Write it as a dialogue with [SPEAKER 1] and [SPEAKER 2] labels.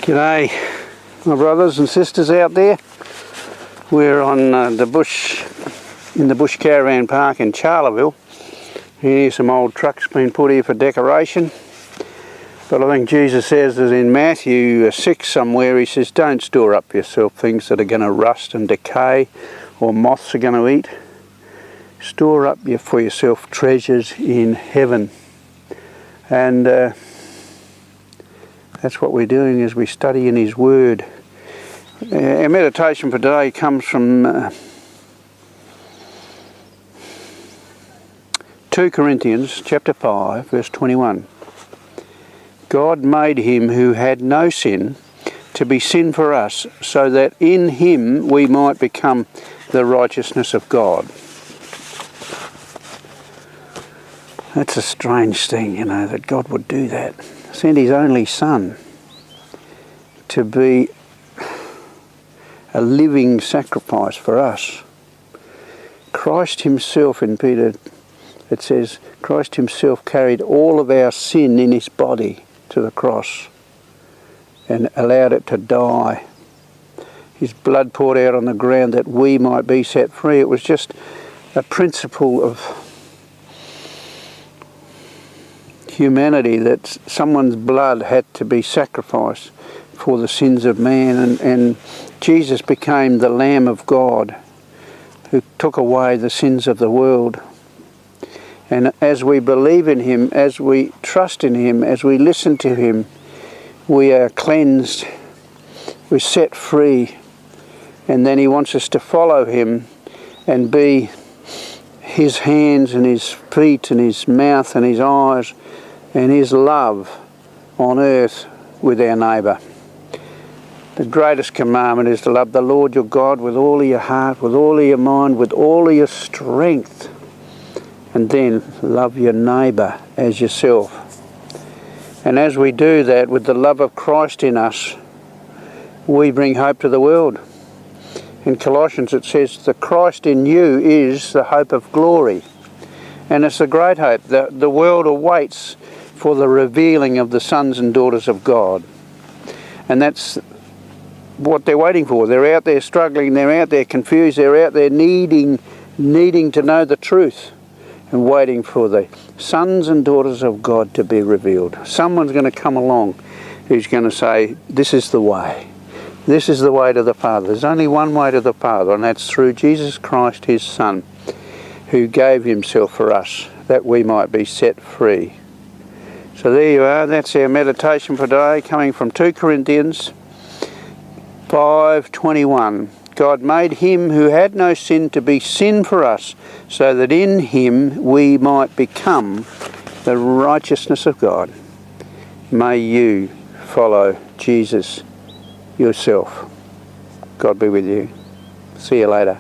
[SPEAKER 1] G'day my brothers and sisters out there. We're on in the bush caravan park in Charleville. Here's some old trucks been put here for decoration. But I think Jesus says that in Matthew 6 somewhere, he says, don't store up yourself things that are going to rust and decay or moths are going to eat. Store up for yourself treasures in heaven. And that's what we're doing as we study in his word. Our meditation for today comes from 2 Corinthians chapter 5 verse 21. God made him who had no sin to be sin for us, so that in him we might become the righteousness of God. That's a strange thing, you know, that God would do that. Send his only son to be a living sacrifice for us. Christ himself, in Peter, it says, Christ himself carried all of our sin in his body to the cross and allowed it to die. His blood poured out on the ground that we might be set free. It was just a principle of humanity that someone's blood had to be sacrificed for the sins of man, and Jesus became the Lamb of God who took away the sins of the world. And as we believe in him, as we trust in him, as we listen to him, we are cleansed, we're set free, and then he wants us to follow him and be his hands and his feet and his mouth and his eyes and his love on earth with our neighbour. The greatest commandment is to love the Lord your God with all of your heart, with all of your mind, with all of your strength, and then love your neighbour as yourself. And as we do that with the love of Christ in us, we bring hope to the world. In Colossians it says, the Christ in you is the hope of glory. And it's a great hope. The world awaits for the revealing of the sons and daughters of God. And that's what they're waiting for. They're out there struggling, they're out there confused, they're out there needing to know the truth and waiting for the sons and daughters of God to be revealed. Someone's going to come along who's going to say, this is the way. This is the way to the Father. There's only one way to the Father, and that's through Jesus Christ, his Son, who gave himself for us that we might be set free. So there you are. That's our meditation for today, coming from 2 Corinthians 5:21. God made him who had no sin to be sin for us, so that in him we might become the righteousness of God. May you follow Jesus yourself. God be with you. See you later.